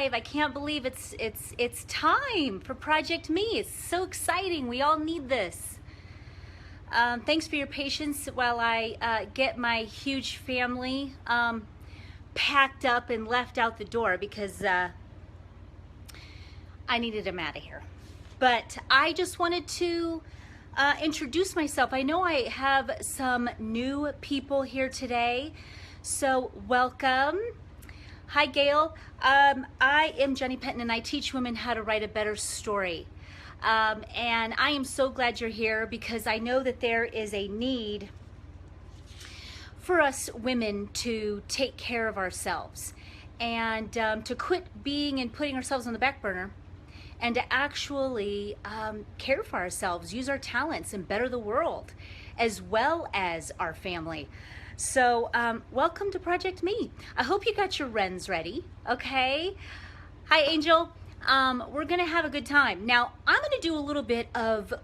live. I can't believe it's time for Project Me. It's so exciting. We all need this. Thanks for your patience while I get my huge family packed up and left out the door because I needed them out of here. But I just wanted to introduce myself. I know I have some new people here today, so welcome. Hi, Gail. I am Jenny Penton, and I teach women how to write a better story. And I am so glad you're here because I know that there is a need for us women to take care of ourselves and to quit being and putting ourselves on the back burner and to actually care for ourselves, use our talents, and better the world as well as our family. So welcome to Project Me. I hope you got your wrens ready, okay? Hi, Angel. We're gonna have a good time. Now, I'm gonna do a little bit of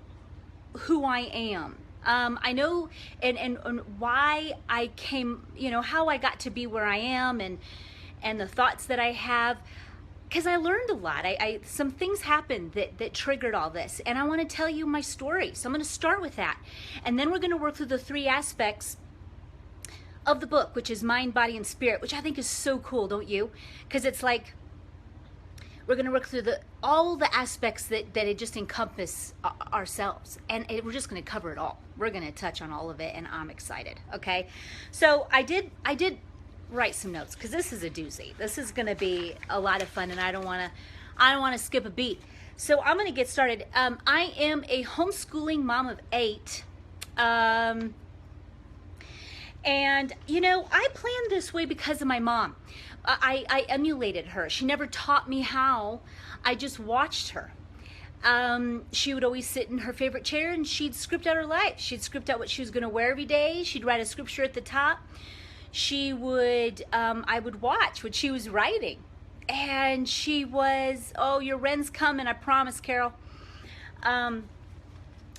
who I am. I know and why I came, how I got to be where I am and the thoughts that I have, because I learned a lot. Some things happened that triggered all this, and I want to tell you my story. So I'm going to start with that, and then we're going to work through the 3 aspects of the book, which is mind, body, and spirit, which I think is so cool, don't you? Because it's like we're going to work through all the aspects that it just encompass ourselves, and we're just going to cover it all. We're going to touch on all of it, and I'm excited. Okay, so I did write some notes because this is a doozy. This is going to be a lot of fun, and I don't want to skip a beat. So I'm going to get started. I am a homeschooling mom of 8. And I planned this way because of my mom. I emulated her. She never taught me how. I just watched her. She would always sit in her favorite chair and she'd script out her life. She'd script out what she was going to wear every day. She'd write a scripture at the top. She would, I would watch what she was writing. And she was, oh, your wren's coming, I promise, Carol.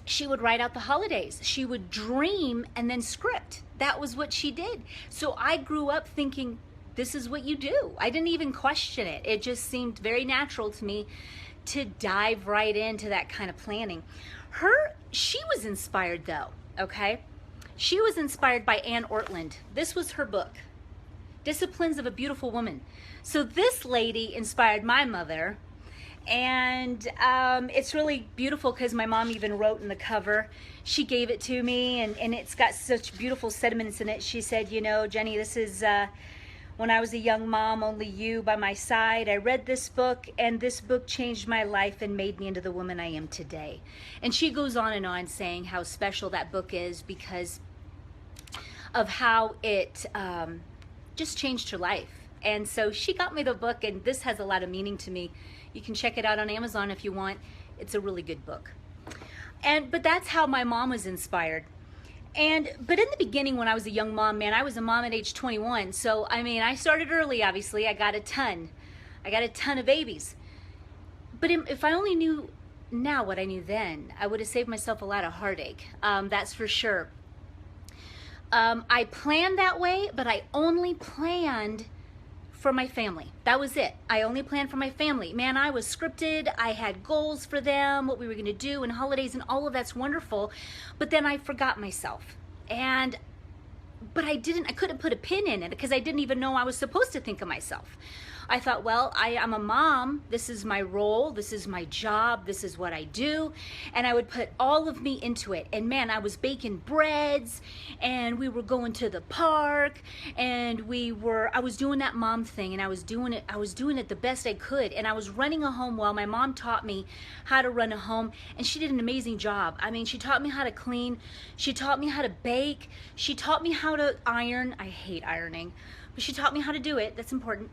She would write out the holidays. She would dream and then script. That was what she did. So I grew up thinking, this is what you do. I didn't even question it. It just seemed very natural to me to dive right into that kind of planning. She was inspired though, okay? She was inspired by Anne Ortland. This was her book, Disciplines of a Beautiful Woman. So this lady inspired my mother, and it's really beautiful because my mom even wrote in the cover. She gave it to me, and it's got such beautiful sentiments in it. She said, Jenny, this is when I was a young mom, only you by my side. I read this book, and this book changed my life and made me into the woman I am today. And she goes on and on saying how special that book is because of how it just changed her life. And so she got me the book, and this has a lot of meaning to me. You can check it out on Amazon if you want. It's a really good book. But that's how my mom was inspired. But in the beginning, when I was a young mom, man, I was a mom at age 21. So, I started early, obviously. I got a ton of babies. But if I only knew now what I knew then, I would have saved myself a lot of heartache. That's for sure. I planned that way, but I only planned for my family. That was it. I only planned for my family. Man, I was scripted. I had goals for them, what we were going to do, and holidays, and all of that's wonderful. But then I forgot myself. But I couldn't put a pin in it because I didn't even know I was supposed to think of myself. I thought, well, I'm a mom. This is my role. This is my job. This is what I do. And I would put all of me into it. And man, I was baking breads, and we were going to the park, and I was doing that mom thing, and I was doing it the best I could. And I was running a home well. My mom taught me how to run a home, and she did an amazing job. She taught me how to clean. She taught me how to bake. She taught me how to iron. I hate ironing, but she taught me how to do it. That's important.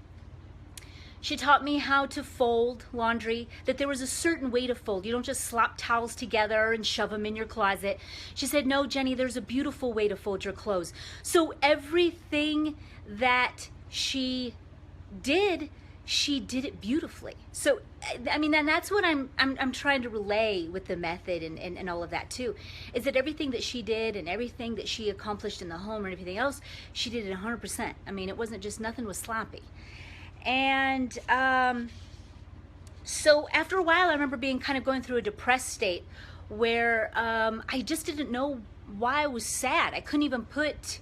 She taught me how to fold laundry, that there was a certain way to fold. You don't just slop towels together and shove them in your closet. She said, no, Jenny, there's a beautiful way to fold your clothes. So everything that she did it beautifully. So, and that's what I'm trying to relay with the method and all of that too, is that everything that she did and everything that she accomplished in the home and everything else, she did it 100%. It wasn't just, nothing was sloppy. And so after a while, I remember being kind of going through a depressed state where I just didn't know why I was sad. I couldn't even put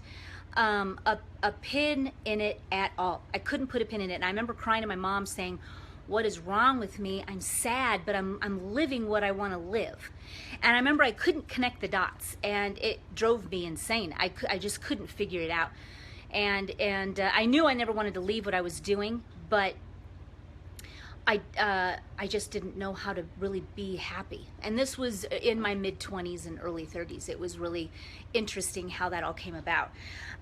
a pin in it at all. I couldn't put a pin in it. And I remember crying to my mom saying, what is wrong with me? I'm sad, but I'm living what I want to live. And I remember I couldn't connect the dots, and it drove me insane. I just couldn't figure it out. And I knew I never wanted to leave what I was doing, but I just didn't know how to really be happy. And this was in my mid-20s and early 30s. It was really interesting how that all came about.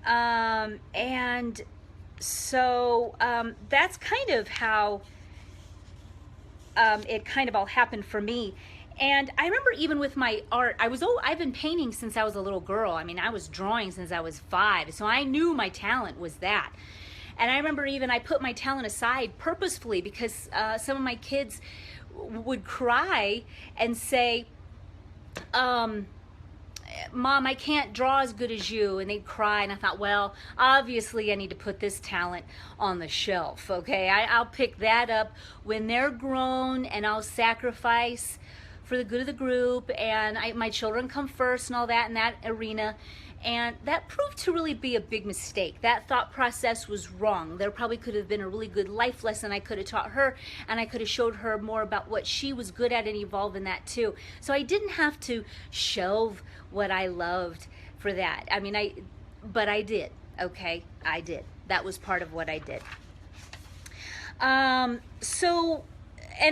And so that's kind of how it kind of all happened for me. And I remember even with my art, I've been painting since I was a little girl. I mean, I was drawing since I was 5, so I knew my talent was that. And I remember even I put my talent aside purposefully because some of my kids would cry and say, Mom, I can't draw as good as you. And they'd cry, and I thought, well, obviously I need to put this talent on the shelf, okay? I'll pick that up when they're grown, and I'll sacrifice for the good of the group, and my children come first and all that in that arena. And that proved to really be a big mistake. That thought process was wrong. There probably could have been a really good life lesson I could have taught her, and I could have showed her more about what she was good at and evolve in that too. So I didn't have to shelve what I loved for that. I mean, but I did, okay? I did. That was part of what I did. And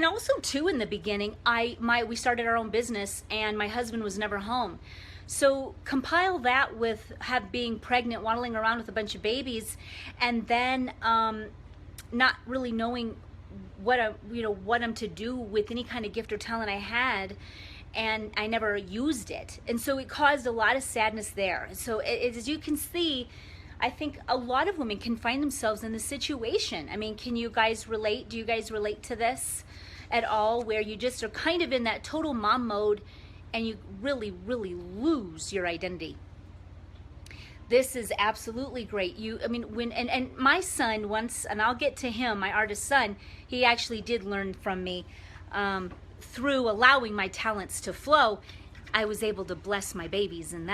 also too, in the beginning, we started our own business, and my husband was never home. So compile that with being pregnant, waddling around with a bunch of babies, and then not really knowing what I'm to do with any kind of gift or talent I had, and I never used it. And so it caused a lot of sadness there. So as you can see, I think a lot of women can find themselves in this situation. I mean, can you guys relate? Do you guys relate to this at all, where you just are kind of in that total mom mode and you really, really lose your identity? This is absolutely great. And my son once, and I'll get to him, my artist son, he actually did learn from me through allowing my talents to flow. I was able to bless my babies, and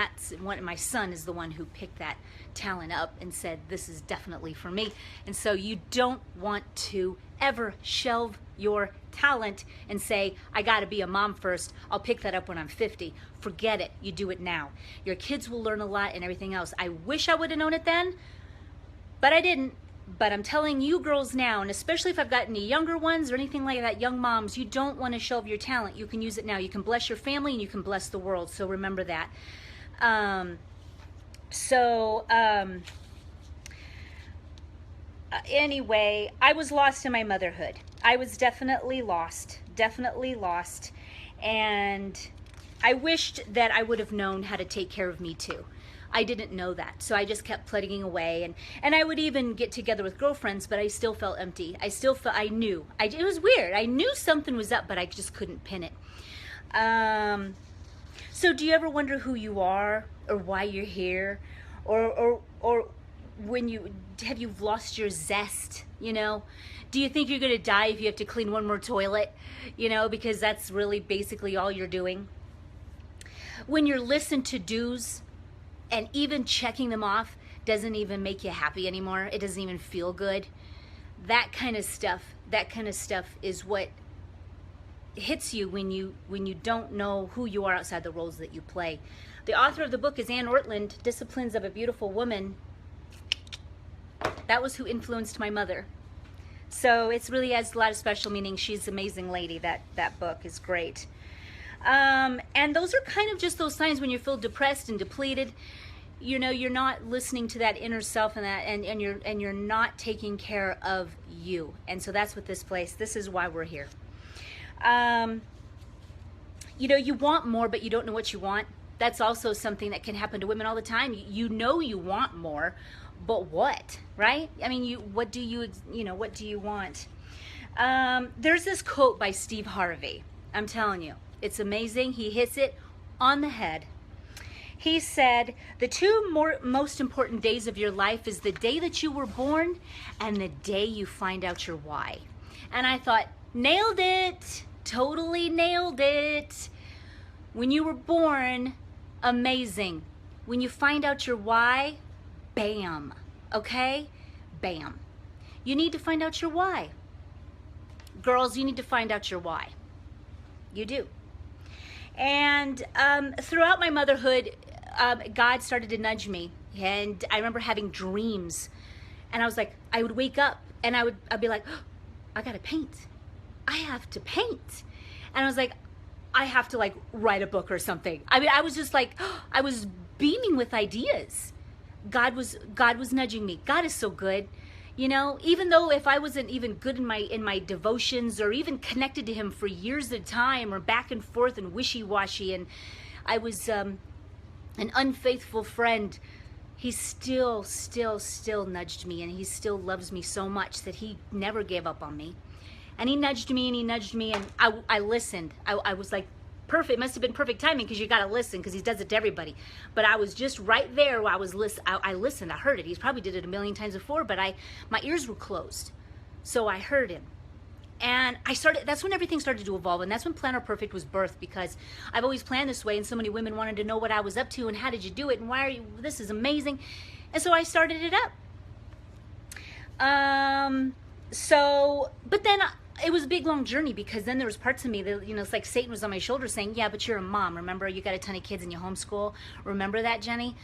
my son is the one who picked that talent up and said, this is definitely for me. And so you don't want to ever shelve your talent and say, I gotta be a mom first, I'll pick that up when I'm 50. Forget it, you do it now. Your kids will learn a lot and everything else. I wish I would have known it then, but I didn't. But I'm telling you girls now, and especially if I've got any younger ones or anything like that, young moms, you don't want to shelve your talent. You can use it now. You can bless your family and you can bless the world. So remember that. Anyway, I was lost in my motherhood. I was definitely lost, and I wished that I would have known how to take care of me too. I didn't know that, so I just kept plugging away, and I would even get together with girlfriends, but I still felt empty. It was weird. I knew something was up, but I just couldn't pin it. So do you ever wonder who you are, or why you're here, or when have you lost your zest, Do you think you're gonna die if you have to clean one more toilet, because that's really basically all you're doing? When you're listening to do's and even checking them off doesn't even make you happy anymore, it doesn't even feel good. That kind of stuff is what hits you when you don't know who you are outside the roles that you play. The author of the book is Anne Ortland, Disciplines of a Beautiful Woman. That was who influenced my mother. So it really has a lot of special meaning. She's an amazing lady. That book is great. And those are kind of just those signs when you feel depressed and depleted. You're not listening to that inner self and you're not taking care of you. And so that's what this is why we're here. You want more, but you don't know what you want. That's also something that can happen to women all the time. You want more, but what, right? I mean, what do you want? There's this quote by Steve Harvey. I'm telling you, it's amazing. He hits it on the head. He said, the two most important days of your life is the day that you were born and the day you find out your why. And I thought, nailed it, totally nailed it. When you were born, amazing. When you find out your why, bam, okay? Bam. You need to find out your why. Girls, you need to find out your why. You do. And throughout my motherhood, God started to nudge me. And I remember having dreams. And I was like, I would wake up and I'd be like, oh, I gotta paint. I have to paint. And I was like, I have to like write a book or something. I mean, I was just like, oh, I was beaming with ideas. God was nudging me. God is so good. You know, even though if I wasn't even good in my devotions or even connected to him for years at a time or back and forth and wishy-washy, and I was an unfaithful friend, he still nudged me, and he still loves me so much that he never gave up on me. And he nudged me and he nudged me, and I listened. I was like, perfect. It must have been perfect timing because you got to listen because he does it to everybody. But I was just right there where I listened. I heard it. He's probably did it a million times before, but my ears were closed. So I heard him. And that's when everything started to evolve. And that's when Plan Her Perfect was birthed, because I've always planned this way and so many women wanted to know what I was up to and how did you do it and why are you, this is amazing. And so I started it up. But then it was a big long journey, because then there was parts of me that, you know, it's like Satan was on my shoulder saying, yeah, but you're a mom. Remember, you got a ton of kids and you homeschool. Remember that, Jenny?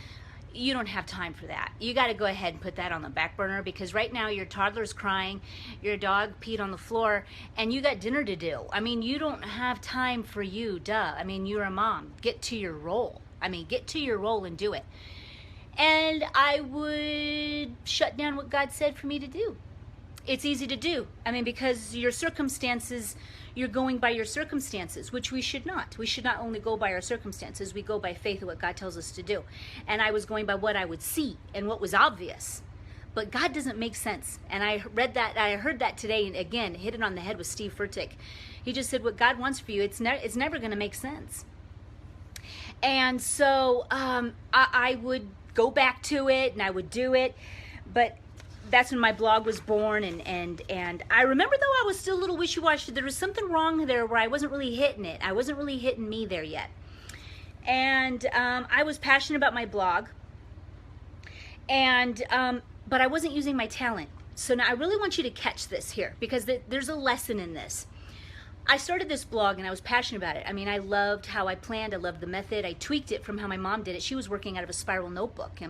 You don't have time for that. You got to go ahead and put that on the back burner, because right now your toddler's crying, your dog peed on the floor, and you got dinner to do. I mean, you don't have time for you, duh. I mean, you're a mom. Get to your role. Get to your role and do it. And I would shut down what God said for me to do. It's easy to do. Because your circumstances, you're going by your circumstances, which we should not. We should not only go by our circumstances, we go by faith of what God tells us to do. And I was going by what I would see and what was obvious. But God doesn't make sense. And I heard that today, and again, hit it on the head with Steve Furtick. He just said, what God wants for you, it's never going to make sense. And so I would go back to it and I would do it. But that's when my blog was born, and I remember, though, I was still a little wishy-washy. There was something wrong there where I wasn't really hitting it. I wasn't really hitting me there yet. And I was passionate about my blog, and but I wasn't using my talent. So now I really want you to catch this here, because there's a lesson in this. I started this blog and I was passionate about it. I loved how I planned. I loved the method. I tweaked it from how my mom did it. She was working out of a spiral notebook.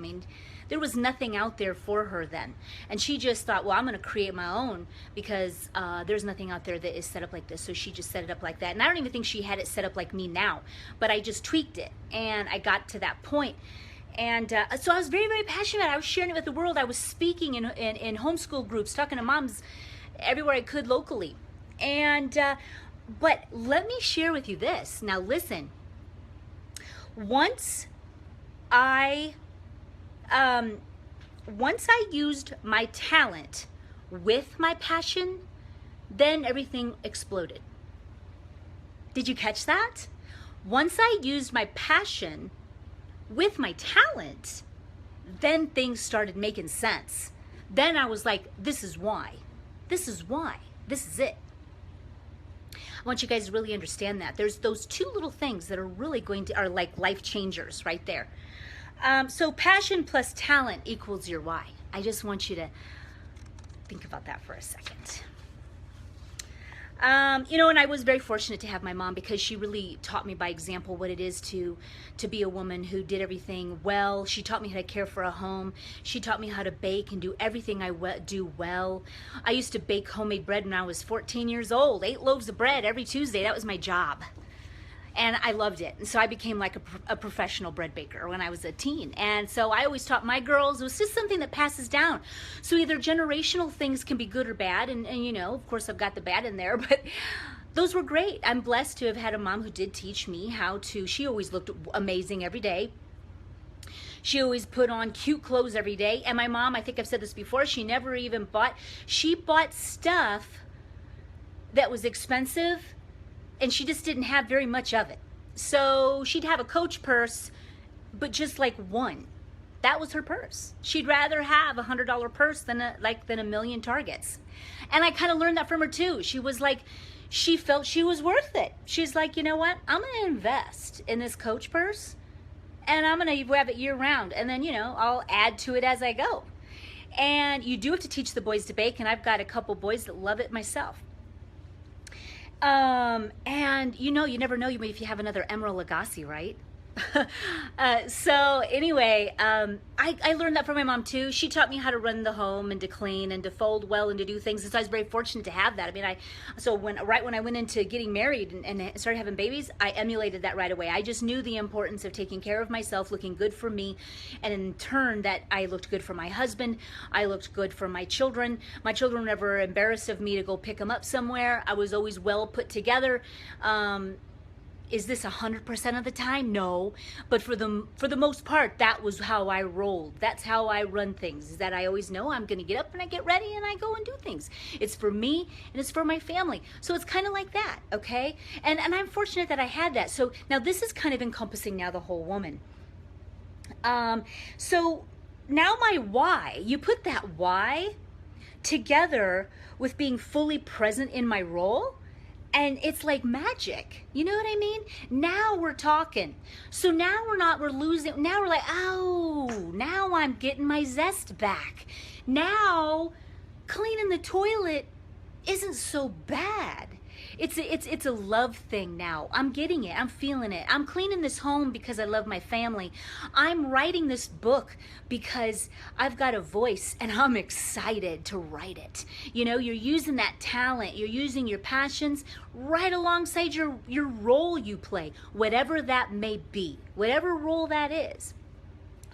There was nothing out there for her then. And she just thought, well, I'm going to create my own, because there's nothing out there that is set up like this. So she just set it up like that. And I don't even think she had it set up like me now, but I just tweaked it and I got to that point. And so I was very, very passionate about it. I was sharing it with the world. I was speaking in homeschool groups, talking to moms everywhere I could locally. And but let me share with you this. Now listen, once I used my talent with my passion, then everything exploded. Did you catch that? Once I used my passion with my talent, then things started making sense. Then I was like, this is why. This is why. This is it. I want you guys to really understand that. There's those two little things that are really are like life changers right there. So passion plus talent equals your why. I just want you to think about that for a second. And I was very fortunate to have my mom, because she really taught me by example what it is to be a woman who did everything well. She taught me how to care for a home. She taught me how to bake and do everything I do well. I used to bake homemade bread when I was 14 years old. 8 loaves of bread every Tuesday. That was my job. And I loved it. And so I became like a professional bread baker when I was a teen. And so I always taught my girls, it was just something that passes down. So either generational things can be good or bad. And of course I've got the bad in there, but those were great. I'm blessed to have had a mom who did teach me how to, she always looked amazing every day. She always put on cute clothes every day. And my mom, I think I've said this before, she never even she bought stuff that was expensive, and she just didn't have very much of it. So she'd have a Coach purse, but just like one. That was her purse. She'd rather have $100 purse than a million Targets. And I kind of learned that from her too. She was like, she felt she was worth it. She's like, you know what? I'm going to invest in this Coach purse, and I'm going to have it year round. And then, I'll add to it as I go. And you do have to teach the boys to bake, and I've got a couple boys that love it myself. And you never know if you have another Emerald Lagasse, right? So anyway, I learned that from my mom too. She taught me how to run the home and to clean and to fold well and to do things. And so I was very fortunate to have that. I mean, right when I went into getting married and started having babies, I emulated that right away. I just knew the importance of taking care of myself, looking good for me, and in turn that I looked good for my husband. I looked good for my children. My children were never embarrassed of me to go pick them up somewhere. I was always well put together. Is this 100% of the time? No, but for the most part, that was how I rolled. That's how I run things, is that I always know I'm gonna get up and I get ready and I go and do things. It's for me and it's for my family. So it's kind of like that, okay? And I'm fortunate that I had that. So now this is kind of encompassing now the whole woman. So now my why, you put that why together with being fully present in my role, and it's like magic. You know what I mean? Now we're talking. So now we're losing. Now we're like, oh, now I'm getting my zest back. Now cleaning the toilet isn't so bad. It's a love thing now. I'm getting it. I'm feeling it. I'm cleaning this home because I love my family. I'm writing this book because I've got a voice and I'm excited to write it. You're using that talent. You're using your passions right alongside your role you play, whatever that may be, whatever role that is.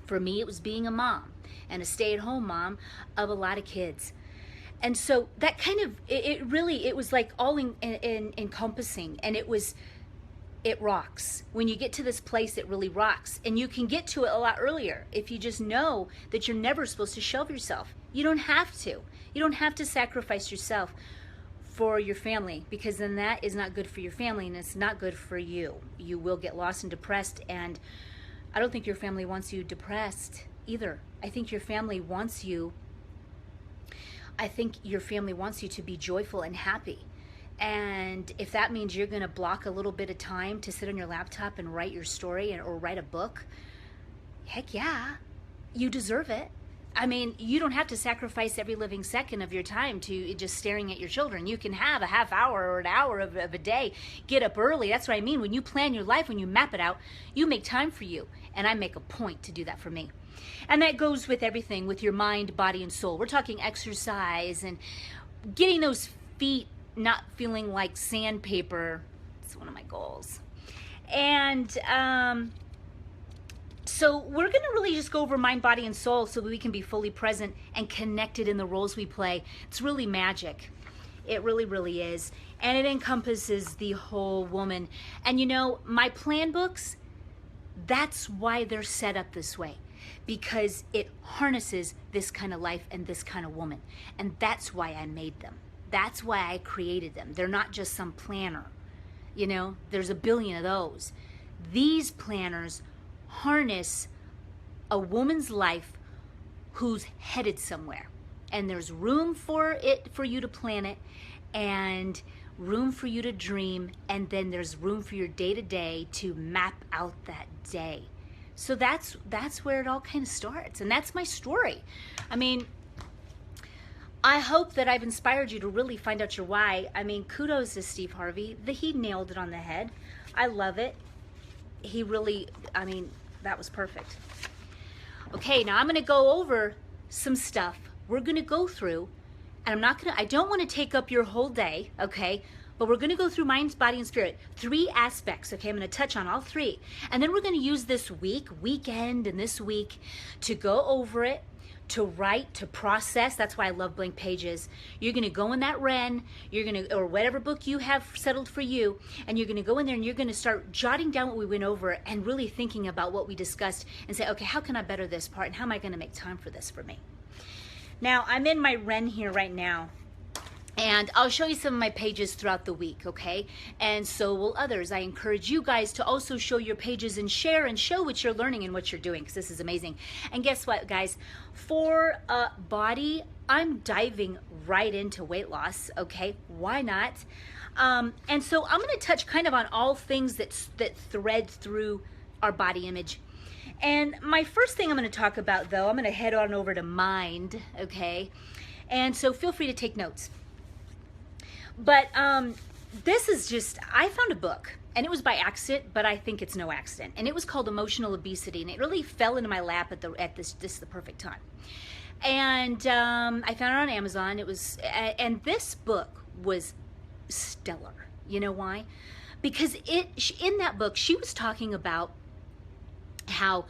For me, it was being a mom and a stay-at-home mom of a lot of kids. And so that kind of, it was like all encompassing, and it rocks. When you get to this place, it really rocks. And you can get to it a lot earlier if you just know that you're never supposed to shelve yourself. You don't have to. You don't have to sacrifice yourself for your family, because then that is not good for your family and it's not good for you. You will get lost and depressed, and I don't think your family wants you depressed either. I think your family wants you to be joyful and happy. And if that means you're going to block a little bit of time to sit on your laptop and write your story or write a book, heck yeah, you deserve it. I mean, you don't have to sacrifice every living second of your time to just staring at your children. You can have a half hour or an hour of a day. Get up early. That's what I mean. When you plan your life, when you map it out, you make time for you. And I make a point to do that for me. And that goes with everything, with your mind, body, and soul. We're talking exercise and getting those feet not feeling like sandpaper. It's one of my goals. And so we're going to really just go over mind, body, and soul so that we can be fully present and connected in the roles we play. It's really magic. It really, really is. And it encompasses the whole woman. And my plan books, that's why they're set up this way. Because it harnesses this kind of life and this kind of woman. And that's why I made them. That's why I created them. They're not just some planner. There's a billion of those. These planners harness a woman's life who's headed somewhere. And there's room for you to plan it, and room for you to dream, and then there's room for your day-to-day to map out that day. So that's where it all kind of starts, and that's my story. I mean, I hope that I've inspired you to really find out your why. I mean, kudos to Steve Harvey. He nailed it on the head. I love it. He really, that was perfect. Okay, now I'm going to go over some stuff we're going to go through, and I don't want to take up your whole day, okay? But we're going to go through mind, body, and spirit. 3 aspects, okay? I'm going to touch on all 3. And then we're going to use this weekend and this week to go over it, to write, to process. That's why I love blank pages. You're going to go in that Ren, or whatever book you have settled for you, and you're going to go in there and you're going to start jotting down what we went over and really thinking about what we discussed and say, okay, how can I better this part, and how am I going to make time for this for me? Now, I'm in my Ren here right now. And I'll show you some of my pages throughout the week, okay? And so will others. I encourage you guys to also show your pages and share and show what you're learning and what you're doing, because this is amazing. And guess what, guys? For body, I'm diving right into weight loss, okay? Why not? And so I'm going to touch kind of on all things that thread through our body image. And my first thing I'm going to talk about, though, I'm going to head on over to mind, okay? And so feel free to take notes. But this is just, I found a book, and it was by accident, but I think it's no accident. And it was called Emotional Obesity, and it really fell into my lap at the perfect time. And I found it on Amazon. It was, and this book was stellar. You know why? Because in that book, she was talking about how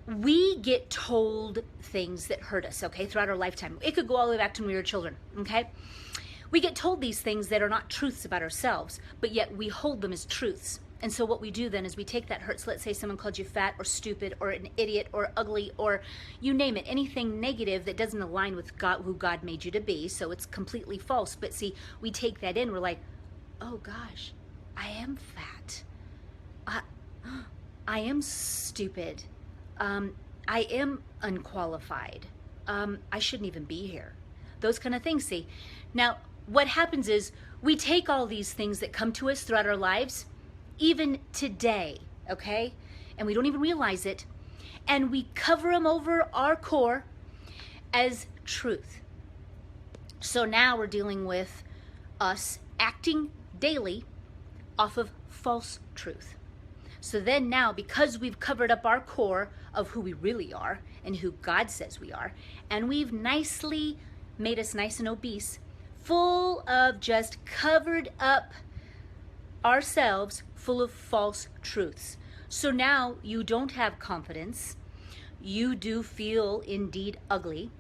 we get told things that hurt us, okay, throughout our lifetime. It could go all the way back to when we were children, okay? We get told these things that are not truths about ourselves, but yet we hold them as truths. And so what we do then is we take that hurt. So let's say someone called you fat or stupid or an idiot or ugly or you name it, anything negative that doesn't align with God, who God made you to be. So it's completely false. But see, we take that in. We're like, oh gosh, I am fat. I am stupid. I am unqualified. I shouldn't even be here. Those kind of things, see. Now, what happens is we take all these things that come to us throughout our lives, even today, okay? And we don't even realize it. And we cover them over our core as truth. So now we're dealing with us acting daily off of false truth. So then now, because we've covered up our core of who we really are and who God says we are, and we've nicely made us nice and obese, full of just covered up ourselves, full of false truths. So now you don't have confidence. You do feel indeed ugly.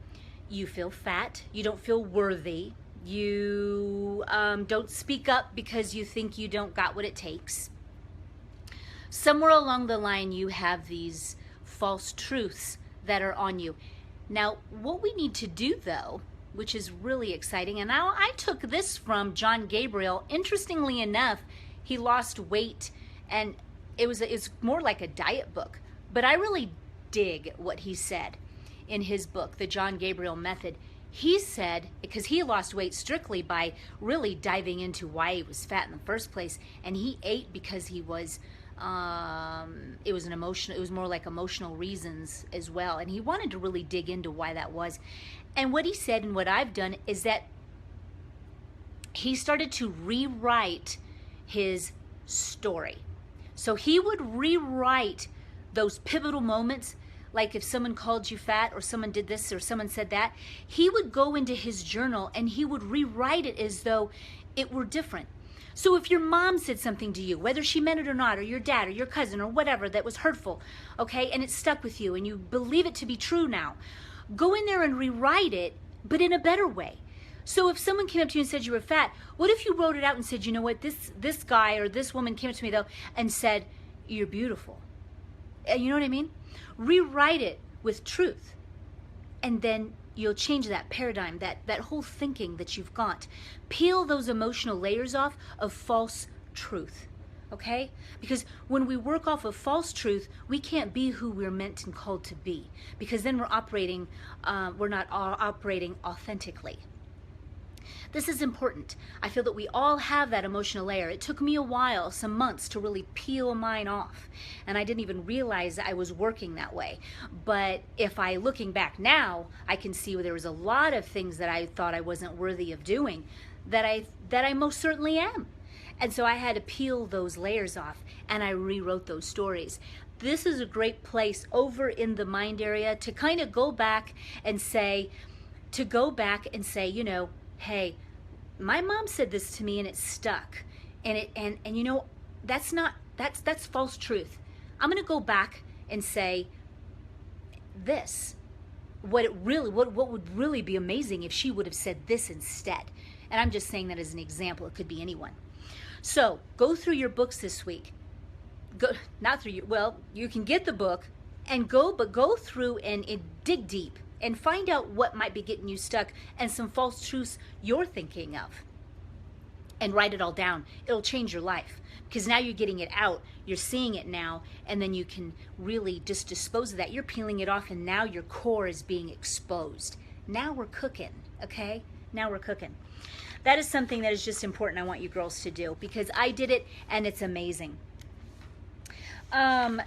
You feel fat. You don't feel worthy. You don't speak up because you think you don't got what it takes. Somewhere along the line, you have these false truths that are on you. Now, what we need to do, though, which is really exciting, and now I took this from John Gabriel. Interestingly enough, he lost weight, and it's more like a diet book. But I really dig what he said in his book, The John Gabriel Method. He said, because he lost weight strictly by really diving into why he was fat in the first place, and he ate because he was it was more like emotional reasons as well, and he wanted to really dig into why that was. And what he said, and what I've done, is that he started to rewrite his story. So he would rewrite those pivotal moments, like if someone called you fat or someone did this or someone said that, he would go into his journal and he would rewrite it as though it were different. So if your mom said something to you, whether she meant it or not, or your dad or your cousin or whatever that was hurtful, okay, and it stuck with you and you believe it to be true now, go in there and rewrite it, but in a better way. So if someone came up to you and said you were fat, what if you wrote it out and said, you know what, this guy or this woman came up to me though and said, you're beautiful. You know what I mean? Rewrite it with truth. And then you'll change that paradigm, that whole thinking that you've got. Peel those emotional layers off of false truth, okay? Because when we work off of false truth, we can't be who we're meant and called to be, because then we're not operating authentically. This is important. I feel that we all have that emotional layer. It took me a while, some months, to really peel mine off. And I didn't even realize that I was working that way. But if looking back now, I can see where there was a lot of things that I thought I wasn't worthy of doing that I most certainly am. And so I had to peel those layers off, and I rewrote those stories. This is a great place over in the mind area to kind of go back and say, you know, hey, my mom said this to me and it stuck, and you know, that's false truth. I'm going to go back and say this. What would really be amazing if she would have said this instead. And I'm just saying that as an example. It could be anyone. So go through your books this week. You can get the book and go through and dig deep. and find out what might be getting you stuck and some false truths you're thinking of. And write it all down. It'll change your life, because now you're getting it out, you're seeing it now, and then you can really just dispose of that. You're peeling it off, and now your core is being exposed. Now we're cooking, okay? Now we're cooking. That is something that is just important I want you girls to do, because I did it and it's amazing.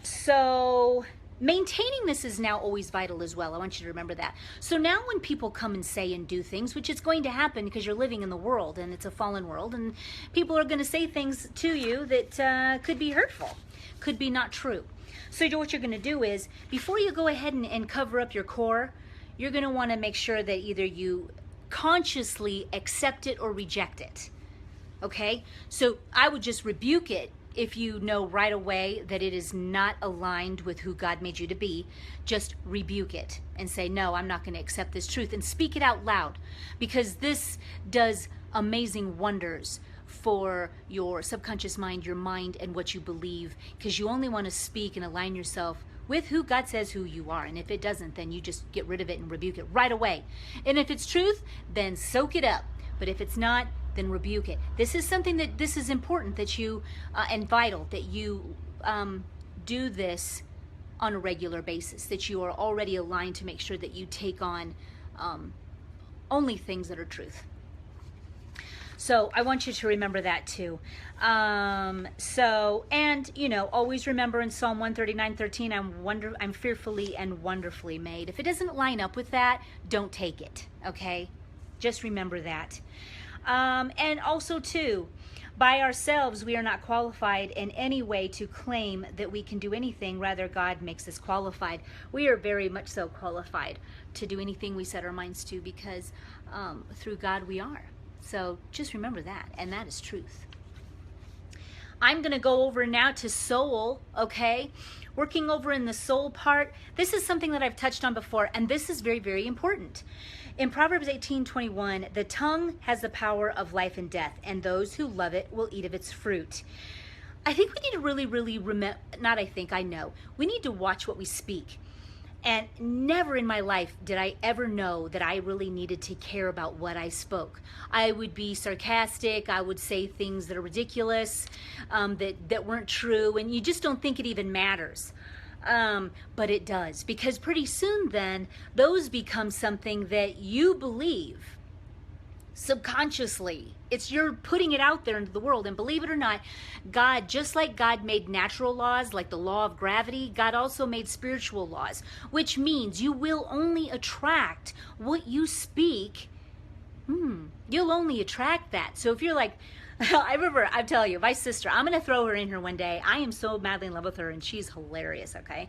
So maintaining this is now always vital as well. I want you to remember that. So now when people come and say and do things, which is going to happen because you're living in the world and it's a fallen world, and people are going to say things to you that could be hurtful, could be not true. So what you're going to do is, before you go ahead and cover up your core, you're going to want to make sure that either you consciously accept it or reject it. Okay? So I would just rebuke it. If you know right away that it is not aligned with who God made you to be, just rebuke it and say, no, I'm not going to accept this truth, and speak it out loud, because this does amazing wonders for your subconscious mind, your mind, and what you believe, because you only want to speak and align yourself with who God says who you are. And if it doesn't, then you just get rid of it and rebuke it right away. And if it's truth, then soak it up. But if it's not, then rebuke it. This is something that this is important that you, and vital that you do this on a regular basis, that you are already aligned to make sure that you take on only things that are truth. So I want you to remember that too. And you know, always remember in Psalm 139:13, I'm fearfully and wonderfully made. If it doesn't line up with that, don't take it, okay? Just remember that. And also too, by ourselves, we are not qualified in any way to claim that we can do anything. Rather, God makes us qualified. We are very much so qualified to do anything we set our minds to, because through God we are. So just remember that, and that is truth. I'm going to go over now to soul, okay? Working over in the soul part. This is something that I've touched on before, and this is very, very important. In Proverbs 18:21, the tongue has the power of life and death, and those who love it will eat of its fruit. I think we need to really remember, I know, we need to watch what we speak. And never in my life did I ever know that I really needed to care about what I spoke. I would be sarcastic, I would say things that are ridiculous, that weren't true, and you just don't think it even matters. But it does, because pretty soon then those become something that you believe subconsciously. You're putting it out there into the world. And believe it or not, God, just like God made natural laws like the law of gravity, God also made spiritual laws, which means you will only attract what you speak. You'll only attract that. So if you're like, I remember, I'm telling you, my sister, I'm going to throw her in here one day. I am so madly in love with her, and she's hilarious, okay?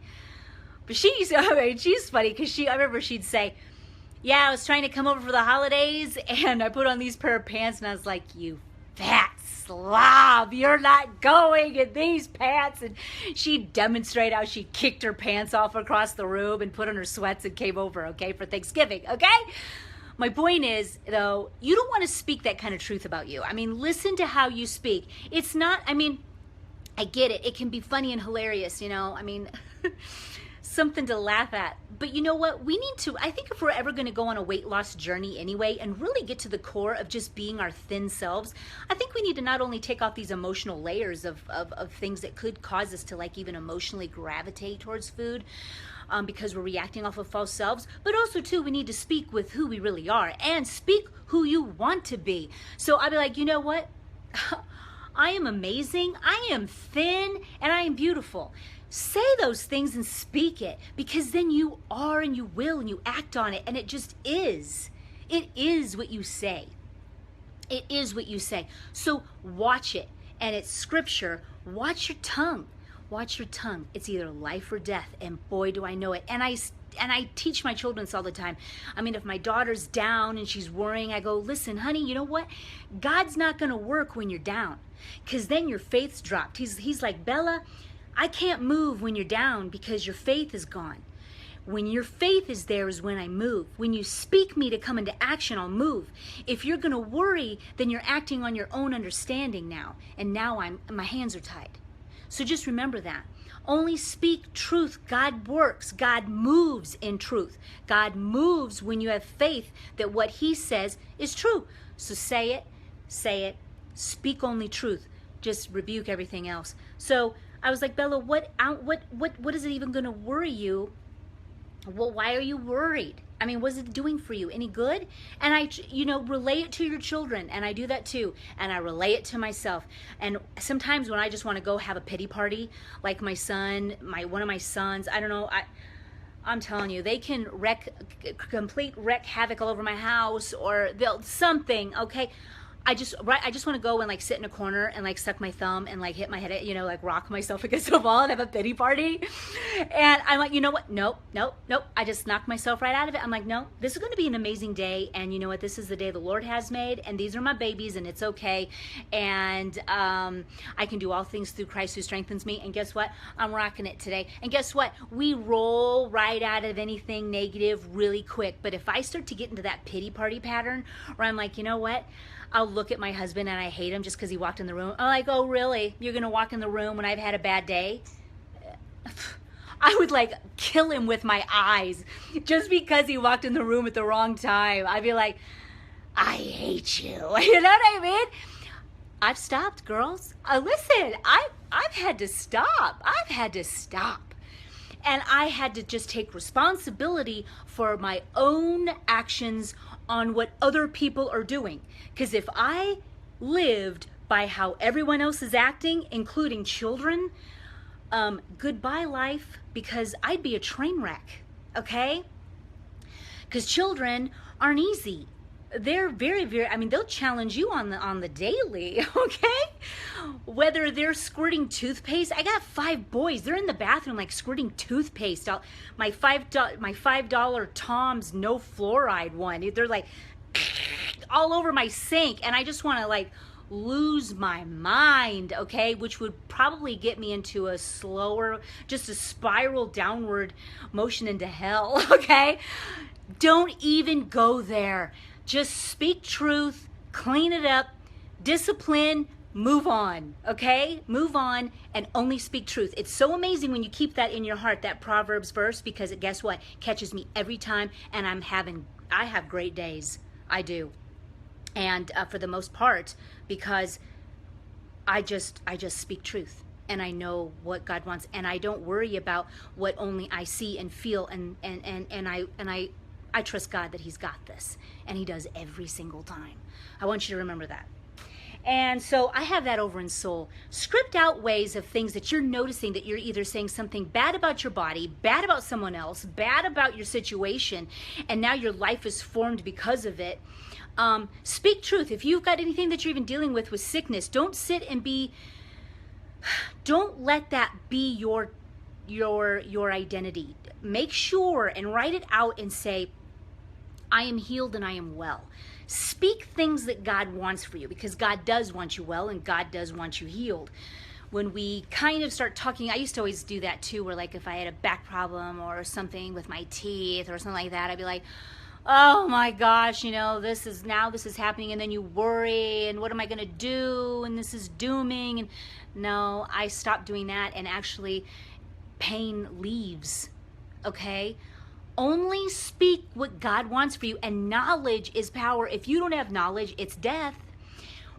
But she's funny, because I remember she'd say, yeah, I was trying to come over for the holidays, and I put on these pair of pants, and I was like, you fat slob, you're not going in these pants. And she'd demonstrate how she kicked her pants off across the room and put on her sweats and came over, okay, for Thanksgiving, okay? My point is, though, you don't want to speak that kind of truth about you. I mean, listen to how you speak. It's not, I mean, I get it. It can be funny and hilarious, you know, I mean, something to laugh at. But you know what? We need to, I think if we're ever going to go on a weight loss journey anyway and really get to the core of just being our thin selves, I think we need to not only take off these emotional layers of things that could cause us to like even emotionally gravitate towards food, because we're reacting off of false selves, but also too, we need to speak with who we really are and speak who you want to be. So I'd be like, you know what? I am amazing, I am thin, and I am beautiful. Say those things and speak it, because then you are, and you will, and you act on it, and it just is. It is what you say. It is what you say. So watch it, and it's scripture. Watch your tongue. Watch your tongue. It's either life or death, and boy, do I know it. And I teach my children this all the time. I mean, if my daughter's down and she's worrying, I go, listen, honey, you know what? God's not going to work when you're down, because then your faith's dropped. He's like, Bella, I can't move when you're down because your faith is gone. When your faith is there is when I move. When you speak me to come into action, I'll move. If you're going to worry, then you're acting on your own understanding now. And now my hands are tied. So just remember that. Only speak truth. God works. God moves in truth. God moves when you have faith that what he says is true. So say it, speak only truth. Just rebuke everything else. So I was like, Bella, what is it even going to worry you? Well, why are you worried? I mean, was it doing for you any good? And I, relay it to your children, and I do that too. And I relay it to myself. And sometimes when I just want to go have a pity party, like my son, one of my sons, I don't know, I'm telling you, they can complete wreck havoc all over my house, or they'll something, okay? I just want to go and like sit in a corner and like suck my thumb and like hit my head, like rock myself against the wall and have a pity party. And I'm like, you know what? Nope. I just knocked myself right out of it. I'm like, no, this is going to be an amazing day. And you know what? This is the day the Lord has made. And these are my babies, and it's okay. And I can do all things through Christ who strengthens me. And guess what? I'm rocking it today. And guess what? We roll right out of anything negative really quick. But if I start to get into that pity party pattern where I'm like, you know what? I'll look at my husband and I hate him just because he walked in the room. I'm like, oh, really? You're going to walk in the room when I've had a bad day? I would like kill him with my eyes just because he walked in the room at the wrong time. I'd be like, I hate you. You know what I mean? I've stopped, girls. Listen, I've had to stop. And I had to just take responsibility for my own actions on what other people are doing. Because if I lived by how everyone else is acting, including children, goodbye life, because I'd be a train wreck, okay? Because children aren't easy. They're very, very, they'll challenge you on the daily, okay? Whether they're squirting toothpaste. I got 5 boys. They're in the bathroom like squirting toothpaste. My $5 Tom's no fluoride one. They're like all over my sink, and I just want to like lose my mind, okay? Which would probably get me into a slower, just a spiral downward motion into hell, okay? Don't even go there. Just speak truth, clean it up, discipline, move on, okay? Move on and only speak truth. It's so amazing when you keep that in your heart, that Proverbs verse, because guess what? Catches me every time, and I have great days. I do. And for the most part, because I just speak truth, and I know what God wants, and I don't worry about what only I see and feel, and I trust God that he's got this, and he does every single time. I want you to remember that. And so I have that over in Soul. Script out ways of things that you're noticing that you're either saying something bad about your body, bad about someone else, bad about your situation, and now your life is formed because of it. Speak truth. If you've got anything that you're even dealing with sickness, don't sit and don't let that be your identity. Make sure and write it out and say, I am healed and I am well. Speak things that God wants for you, because God does want you well and God does want you healed. When we kind of start talking, I used to always do that too, where like if I had a back problem or something with my teeth or something like that, I'd be like, oh my gosh, this is happening, and then you worry, and what am I going to do, and this is dooming. And no, I stopped doing that, and actually pain leaves, okay? Only speak what God wants for you, and knowledge is power. If you don't have knowledge, it's death.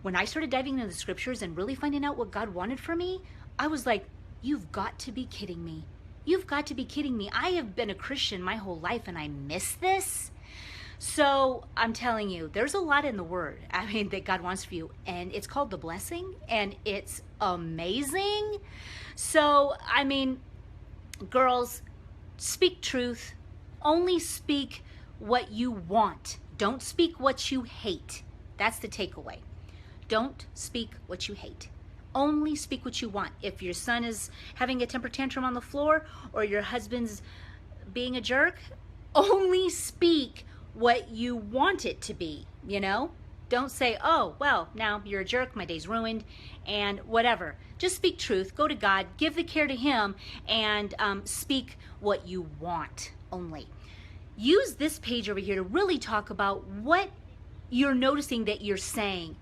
When I started diving into the scriptures and really finding out what God wanted for me, I was like, you've got to be kidding me. You've got to be kidding me. I have been a Christian my whole life, and I miss this. So I'm telling you, there's a lot in the Word, that God wants for you, and it's called the blessing, and it's amazing. So, girls, speak truth. Only speak what you want. Don't speak what you hate. That's the takeaway. Don't speak what you hate. Only speak what you want. If your son is having a temper tantrum on the floor, or your husband's being a jerk, only speak what you want it to be, Don't say, oh, well, now you're a jerk, my day's ruined, and whatever. Just speak truth, go to God, give the care to him, and speak what you want only. Use this page over here to really talk about what you're noticing that you're saying.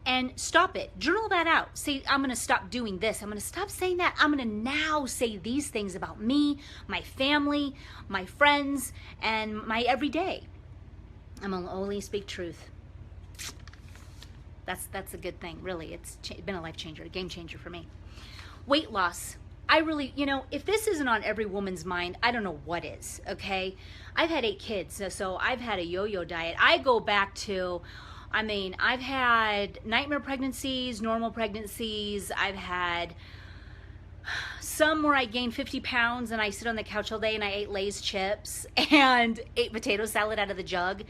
and stop it. Journal that out. Say, I'm going to stop doing this. I'm going to stop saying that. I'm going to now say these things about me, my family, my friends, and my everyday. I'm going to only speak truth. That's a good thing, really. It's been a life changer, a game changer for me. Weight loss. I really, if this isn't on every woman's mind, I don't know what is, okay? I've had 8 kids, so I've had a yo-yo diet. I go back to, I've had nightmare pregnancies, normal pregnancies. I've had some where I gained 50 pounds and I sit on the couch all day and I ate Lay's chips and ate potato salad out of the jug.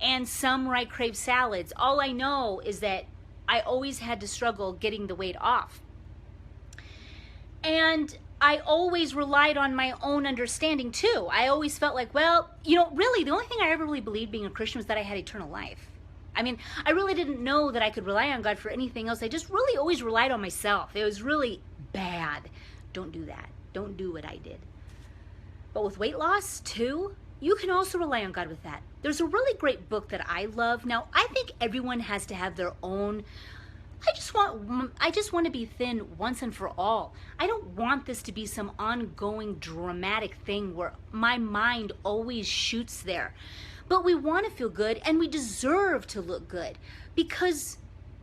And some where I crave salads. All I know is that I always had to struggle getting the weight off. And I always relied on my own understanding too. I always felt like, well, really, the only thing I ever really believed being a Christian was that I had eternal life. I really didn't know that I could rely on God for anything else. I just really always relied on myself. It was really bad. Don't do that. Don't do what I did. But with weight loss too, you can also rely on God with that. There's a really great book that I love. Now, I think everyone has to have their own. I just want to be thin once and for all. I don't want this to be some ongoing dramatic thing where my mind always shoots there. But we want to feel good and we deserve to look good because,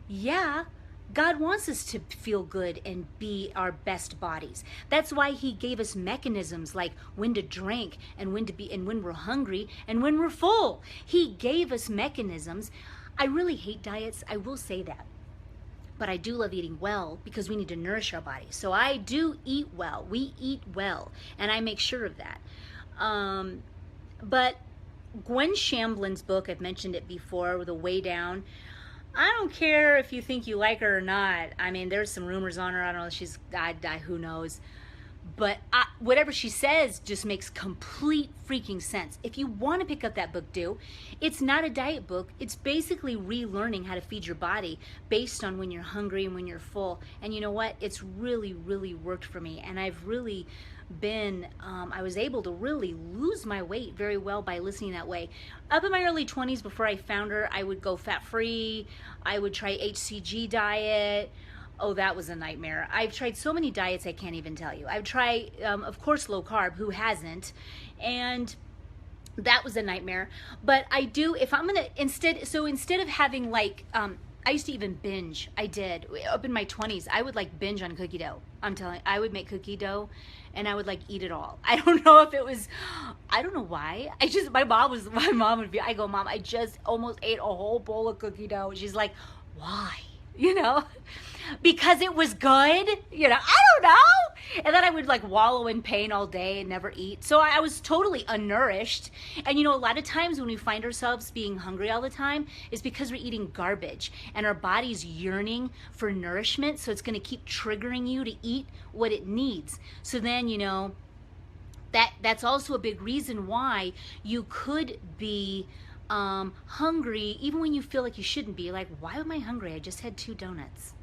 yeah, God wants us to feel good and be our best bodies. That's why he gave us mechanisms like when to drink and when to be, and when we're hungry and when we're full. He gave us mechanisms. I really hate diets. I will say that. But I do love eating well because we need to nourish our bodies. So I do eat well. We eat well, and I make sure of that. But Gwen Shamblin's book, I've mentioned it before, The Way Down. I don't care if you think you like her or not. There's some rumors on her. I don't know if she's died, who knows. But whatever she says just makes complete freaking sense. If you want to pick up that book, do. It's not a diet book. It's basically relearning how to feed your body based on when you're hungry and when you're full. And you know what? It's really, really worked for me. And I've really been, I was able to really lose my weight very well by listening that way. Up in my early 20s, before I found her, I would go fat-free. I would try HCG diet. Oh, that was a nightmare. I've tried so many diets I can't even tell you. I've tried, of course, low carb, who hasn't? And that was a nightmare. But I do, if I'm gonna, instead of having like, I used to even binge. I did. Up in my 20s, I would like binge on cookie dough. I'm telling you, I would make cookie dough and I would like eat it all. I don't know if it was, I don't know why. My mom would be, I go, Mom, I just almost ate a whole bowl of cookie dough. She's like, why? Because it was good, I don't know. And then I would like wallow in pain all day and never eat. So I was totally unnourished. And a lot of times when we find ourselves being hungry all the time is because we're eating garbage and our body's yearning for nourishment. So it's going to keep triggering you to eat what it needs. So then, that's also a big reason why you could be hungry even when you feel like you shouldn't be. Like, why am I hungry? I just had 2 donuts.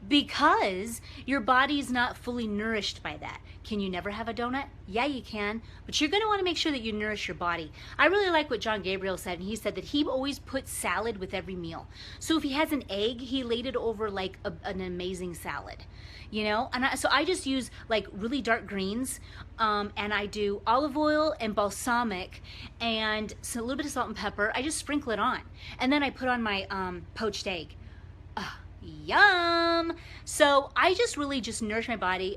Because your body's not fully nourished by that. Can you never have a donut? Yeah, you can, but you're going to want to make sure that you nourish your body. I really like what John Gabriel said, and he said that he always puts salad with every meal. So if he has an egg, he laid it over like an amazing salad, And so I just use like really dark greens, and I do olive oil and balsamic and a little bit of salt and pepper. I just sprinkle it on, and then I put on my poached egg. Yum! So I just really just nourish my body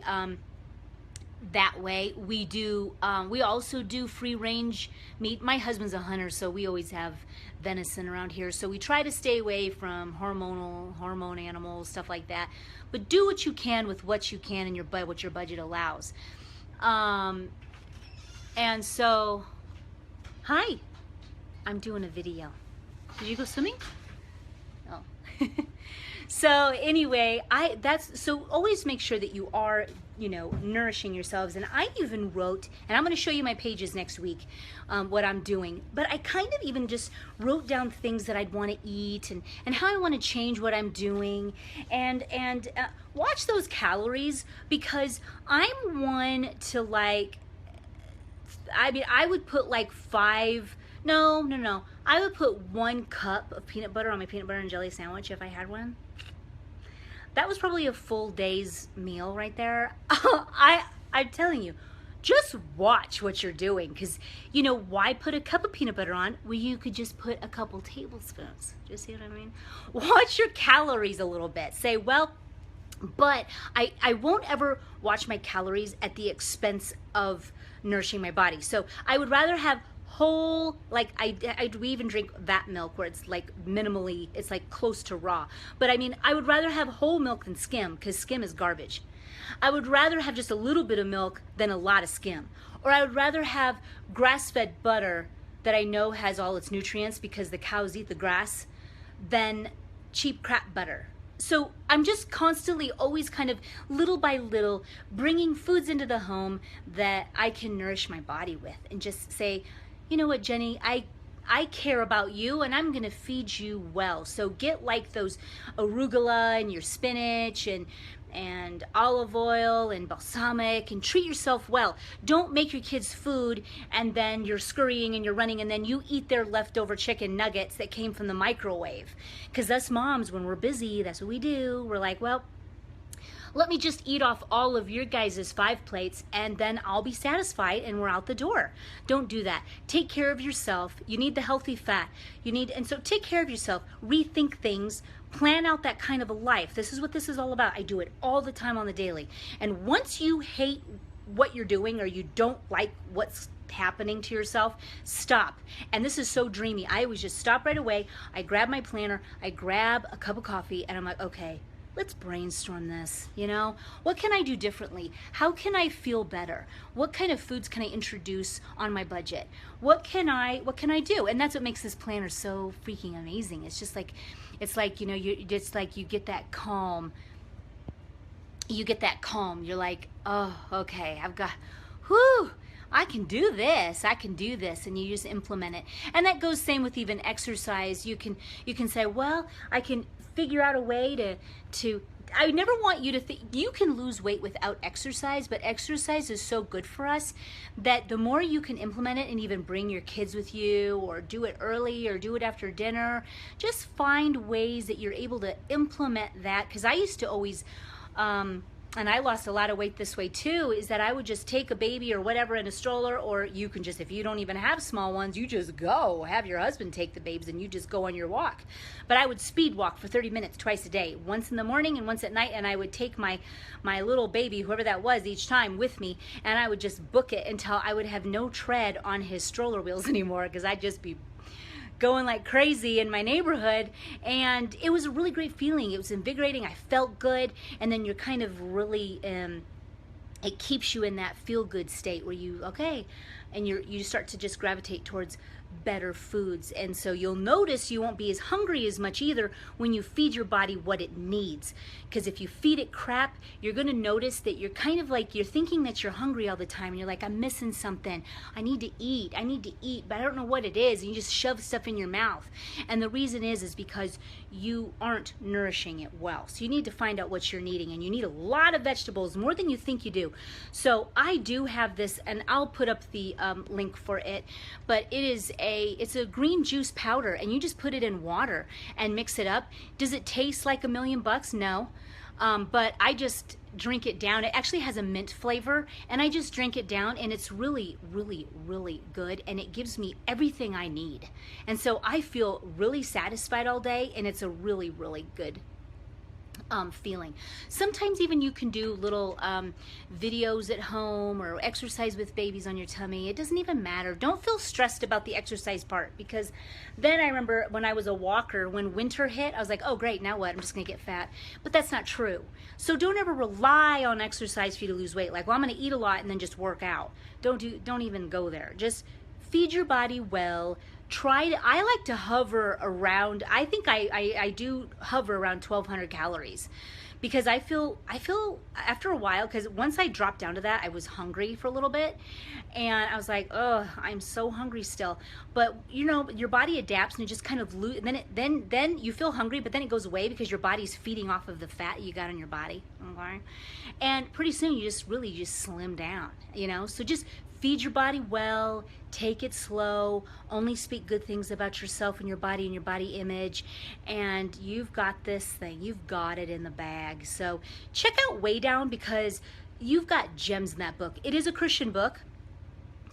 that way. We also do free range meat. My husband's a hunter, so we always have venison around here. So we try to stay away from hormone animals, stuff like that. But do what you can with what you can in your what your budget allows. And so, hi, I'm doing a video. Did you go swimming? Oh. So anyway, so always make sure that you are, nourishing yourselves. And I even wrote, and I'm going to show you my pages next week, what I'm doing. But I kind of even just wrote down things that I'd want to eat and how I want to change what I'm doing. And watch those calories, because I'm one to like, I would put like 5, No, no, no. I would put 1 cup of peanut butter on my peanut butter and jelly sandwich if I had one. That was probably a full day's meal right there. I'm telling you, just watch what you're doing, because you know, why put a cup of peanut butter on? Well, you could just put a couple tablespoons. Do you see what I mean? Watch your calories a little bit. Say, well, but I won't ever watch my calories at the expense of nourishing my body. So I would rather have whole, like we even drink vat milk where it's like minimally, it's like close to raw. But I mean, I would rather have whole milk than skim, because skim is garbage. I would rather have just a little bit of milk than a lot of skim. Or I would rather have grass-fed butter that I know has all its nutrients because the cows eat the grass than cheap crap butter. So I'm just constantly, always kind of little by little bringing foods into the home that I can nourish my body with, and just say, you know what, Jenny, I care about you and I'm gonna feed you well. So get like those arugula and your spinach and olive oil and balsamic, and treat yourself well. Don't make your kids food and then you're scurrying and you're running and then you eat their leftover chicken nuggets that came from the microwave. Because us moms, when we're busy, that's what we do. We're like, well, let me just eat off all of your guys' 5 plates and then I'll be satisfied and we're out the door. Don't do that. Take care of yourself. You need the healthy fat. And so take care of yourself. Rethink things. Plan out that kind of a life. This is what this is all about. I do it all the time on the daily. And once you hate what you're doing or you don't like what's happening to yourself, stop. And this is so dreamy. I always just stop right away. I grab my planner, I grab a cup of coffee, and I'm like, okay, let's brainstorm this, you know? What can I do differently? How can I feel better? What kind of foods can I introduce on my budget? What can I do? And that's what makes this planner so freaking amazing. It's just like, you know, it's like you get that calm. You get that calm. You're like, oh, okay, I can do this. I can do this. And you just implement it. And that goes same with even exercise. You can say, well, I can figure out a way to I never want you to think you can lose weight without exercise, but exercise is so good for us that the more you can implement it and even bring your kids with you, or do it early or do it after dinner, just find ways that you're able to implement that. Because I used to always and I lost a lot of weight this way too, is that I would just take a baby or whatever in a stroller, or you can just, if you don't even have small ones, you just go. Have your husband take the babes and you just go on your walk. But I would speed walk for 30 minutes twice a day, once in the morning and once at night, and I would take my little baby, whoever that was, each time with me, and I would just book it until I would have no tread on his stroller wheels anymore, because I'd just be going like crazy in my neighborhood. And it was a really great feeling. It was invigorating. I felt good. And then you're kind of really it keeps you in that feel good state where you, okay, and you start to just gravitate towards better foods. And so you'll notice you won't be as hungry as much either when you feed your body what it needs. Because if you feed it crap, you're going to notice that you're kind of like, you're thinking that you're hungry all the time, and you're like, I'm missing something. I need to eat, but I don't know what it is. And you just shove stuff in your mouth. And the reason is because you aren't nourishing it well. So you need to find out what you're needing, and you need a lot of vegetables, more than you think you do. So I do have this, and I'll put up the link for it, but it's a green juice powder, and you just put it in water and mix it up. Does it taste like $1,000,000? No. But I just drink it down. It actually has a mint flavor, and I just drink it down, and it's really, really, really good, and it gives me everything I need. And so I feel really satisfied all day, and it's a really, really good feeling. Sometimes even you can do little videos at home, or exercise with babies on your tummy. It doesn't even matter. Don't feel stressed about the exercise part, because then I remember when I was a walker, when winter hit, I was like, oh great, now what? I'm just gonna get fat. But that's not true. So don't ever rely on exercise for you to lose weight. Like, well, I'm gonna eat a lot and then just work out. Don't even go there. Just feed your body well. I like to hover around, I think I do hover around 1,200 calories, because I feel after a while, because once I dropped down to that, I was hungry for a little bit, and I was like, oh, I'm so hungry still. But you know, your body adapts, and it just kind of then you feel hungry, but then it goes away because your body's feeding off of the fat you got on your body. Okay? And pretty soon you just slim down, you know. So just Feed your body well, take it slow, only speak good things about yourself and your body image, and you've got this thing. You've got it in the bag. So check out Way Down, because you've got gems in that book. It is a Christian book,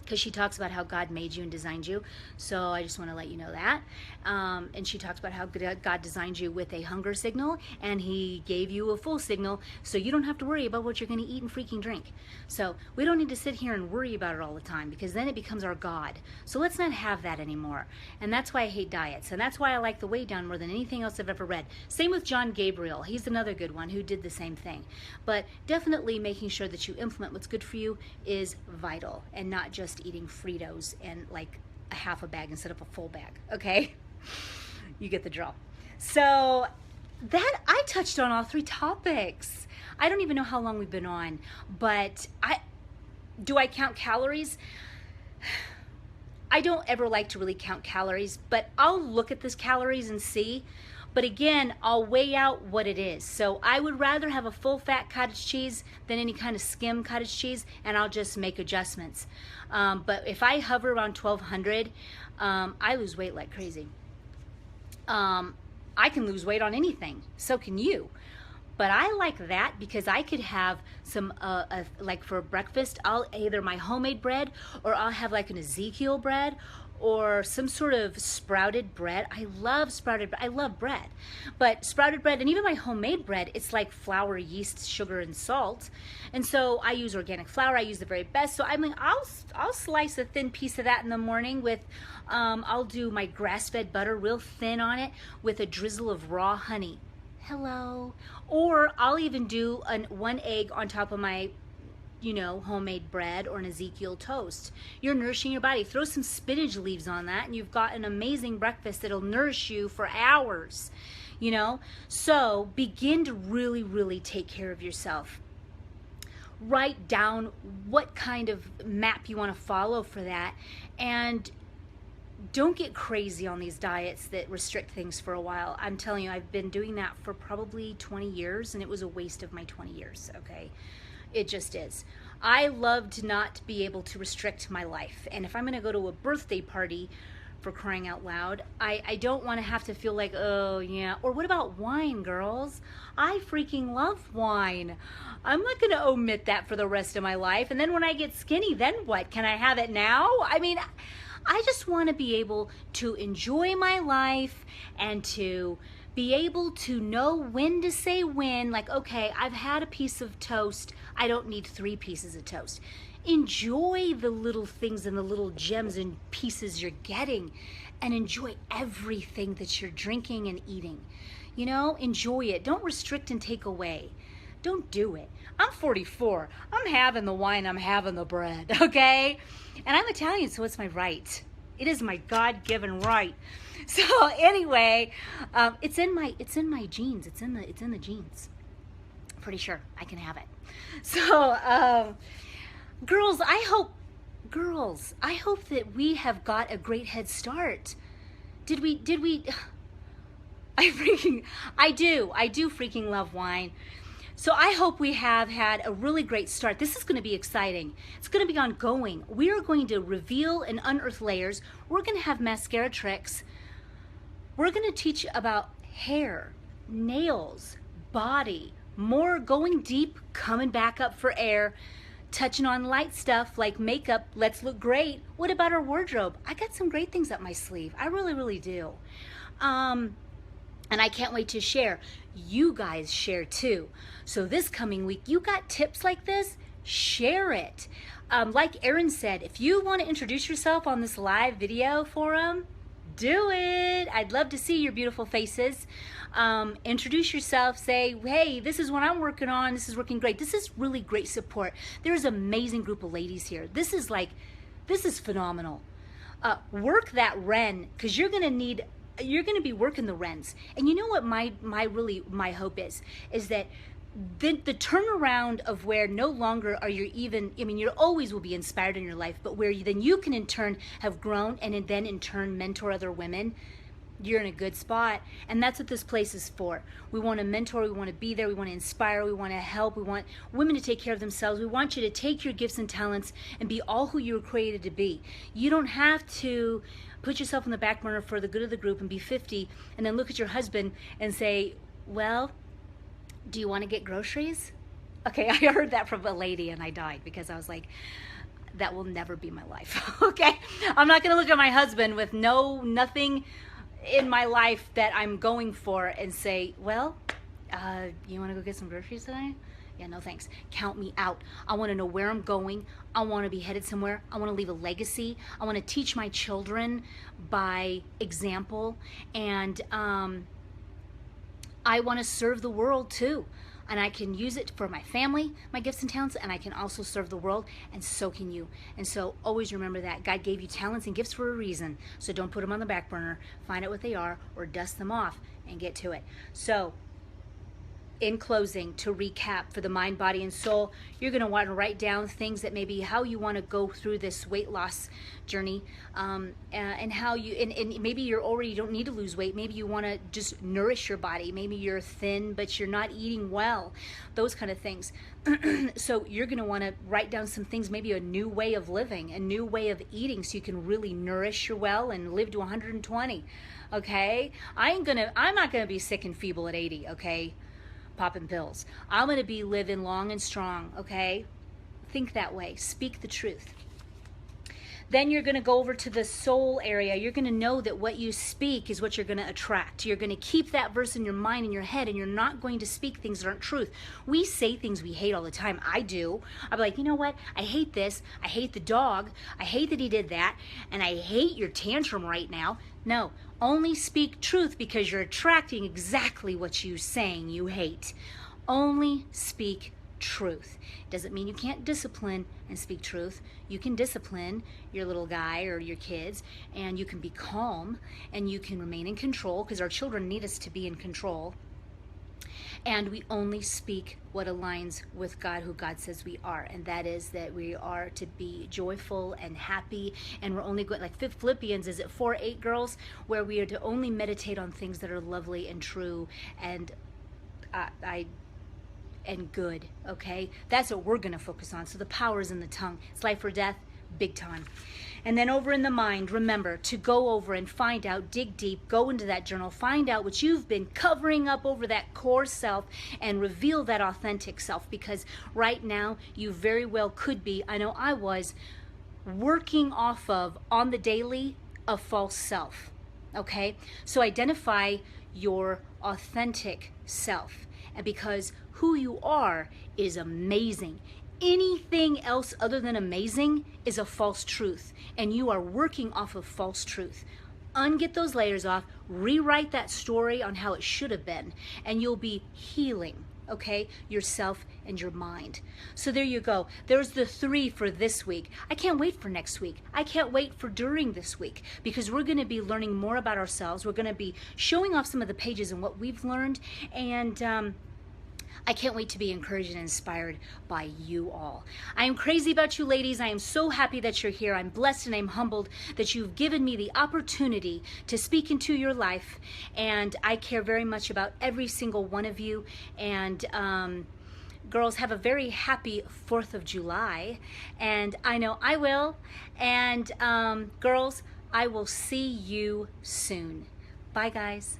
because she talks about how God made you and designed you. So I just want to let you know that. And she talks about how God designed you with a hunger signal, and he gave you a full signal, so you don't have to worry about what you're going to eat and freaking drink. So we don't need to sit here and worry about it all the time, because then it becomes our God. So let's not have that anymore. And that's why I hate diets. And that's why I like The Way Down more than anything else I've ever read. Same with John Gabriel. He's another good one who did the same thing. But definitely making sure that you implement what's good for you is vital, and not just eating Fritos and like a half a bag instead of a full bag, okay? You get the drill. So that, I touched on all 3 topics. I don't even know how long we've been on, but do I count calories? I don't ever like to really count calories, but I'll look at this calories and see. But again, I'll weigh out what it is. So I would rather have a full fat cottage cheese than any kind of skim cottage cheese, and I'll just make adjustments. But if I hover around 1200, I lose weight like crazy. I can lose weight on anything, so can you. But I like that because I could have some, like for breakfast, I'll either my homemade bread, or I'll have like an Ezekiel bread, or some sort of sprouted bread. I love sprouted bread. I love bread. But sprouted bread, and even my homemade bread, it's like flour, yeast, sugar, and salt. And so I use organic flour. I use the very best. So I mean, I'll slice a thin piece of that in the morning with, I'll do my grass-fed butter real thin on it with a drizzle of raw honey. Hello. Or I'll even do one egg on top of my, you know, homemade bread or an Ezekiel toast. You're nourishing your body. Throw some spinach leaves on that, and you've got an amazing breakfast that'll nourish you for hours, you know? So begin to really, really take care of yourself. Write down what kind of map you want to follow for that, and don't get crazy on these diets that restrict things for a while. I'm telling you, I've been doing that for probably 20 years, and it was a waste of my 20 years, okay? It just is. I love to not be able to restrict my life. And if I'm going to go to a birthday party, for crying out loud, I don't want to have to feel like, oh yeah. Or what about wine, girls? I freaking love wine. I'm not going to omit that for the rest of my life. And then when I get skinny, then what? Can I have it now? I mean, I just want to be able to enjoy my life and to be able to know when to say when, like, okay, I've had a piece of toast. I don't need 3 pieces of toast. Enjoy the little things and the little gems and pieces you're getting, and enjoy everything that you're drinking and eating. You know, enjoy it. Don't restrict and take away. Don't do it. I'm 44. I'm having the wine. I'm having the bread, okay? And I'm Italian, so it's my right. It is my God-given right. So anyway, it's in my genes. It's in the genes. Pretty sure I can have it. So girls, I hope that we have got a great head start. Did we I do freaking love wine. So I hope we have had a really great start. This is going to be exciting. It's going to be ongoing. We are going to reveal and unearth layers. We're going to have mascara tricks. We're going to teach about hair, nails, body, more going deep, coming back up for air, touching on light stuff like makeup. Let's look great. What about our wardrobe? I got some great things up my sleeve. I really, really do. And I can't wait to share. You guys share too. So this coming week, you got tips like this, share it. Like Erin said, if you want to introduce yourself on this live video forum, do it. I'd love to see your beautiful faces. Introduce yourself, say, hey, this is what I'm working on. This is working great. This is really great support. There's an amazing group of ladies here. This is phenomenal. Work that Ren, because you're going to be working the Rens. And you know what my hope is that the turnaround of where no longer are you even, I mean, you always will be inspired in your life, but where then you can in turn have grown and then in turn mentor other women. you're in a good spot. And that's what this place is for. We want to mentor, we want to be there, we want to inspire, we want to help, we want women to take care of themselves. We want you to take your gifts and talents and be all who you were created to be. You don't have to put yourself in the back burner for the good of the group and be 50 and then look at your husband and say, well, do you want to get groceries? Okay, I heard that from a lady and I died because I was like, that will never be my life. Okay, I'm not gonna look at my husband with nothing in my life that I'm going for and say, well, you want to go get some groceries tonight? Yeah, no thanks. Count me out. I want to know where I'm going. I want to be headed somewhere. I want to leave a legacy. I want to teach my children by example. And I want to serve the world too. And I can use it for my family, my gifts and talents, and I can also serve the world, and so can you. And so always remember that. God gave you talents and gifts for a reason, so don't put them on the back burner. Find out what they are or dust them off and get to it. So in closing, to recap for the mind, body, and soul, you're going to want to write down things that maybe how you want to go through this weight loss journey, and how you, and maybe you don't need to lose weight. Maybe you want to just nourish your body. Maybe you're thin, but you're not eating well, those kind of things. So you're going to want to write down some things, maybe a new way of living, a new way of eating, so you can really nourish your well and live to 120. Okay. I'm not going to be sick and feeble at 80. Okay. Popping pills. I'm going to be living long and strong, okay? Think that way. Speak the truth. Then you're going to go over to the soul area. You're going to know that what you speak is what you're going to attract. You're going to keep that verse in your mind and your head, and you're not going to speak things that aren't truth. We say things we hate all the time. I do. I'm like, you know what? I hate this. I hate the dog. I hate that he did that. And I hate your tantrum right now. No, only speak truth, because you're attracting exactly what you're saying you hate. Only speak truth. Doesn't mean you can't discipline and speak truth. You can discipline your little guy or your kids, and you can be calm, and you can remain in control, because our children need us to be in control. And we only speak what aligns with God, who God says we are. And that is that we are to be joyful and happy. And we're only going, like Philippians, is it 4:8, girls? Where we are to only meditate on things that are lovely and true and and good, okay? That's what we're going to focus on. So the power is in the tongue. It's life or death, big time. And then over in the mind, remember to go over and find out, dig deep, go into that journal, find out what you've been covering up over that core self, and reveal that authentic self, because right now you very well could be, I know I was, working off of, on the daily, a false self, okay? So identify your authentic self, and because who you are is amazing. Anything else other than amazing is a false truth, and you are working off of false truth. Unget those layers off, rewrite that story on how it should have been, and you'll be healing, okay, yourself and your mind. So there you go. There's the 3 for this week. I can't wait for next week. I can't wait for during this week, because we're going to be learning more about ourselves. We're going to be showing off some of the pages and what we've learned, and I can't wait to be encouraged and inspired by you all. I am crazy about you ladies. I am so happy that you're here. I'm blessed and I'm humbled that you've given me the opportunity to speak into your life. And I care very much about every single one of you. And girls, have a very happy 4th of July. And I know I will. And girls, I will see you soon. Bye, guys.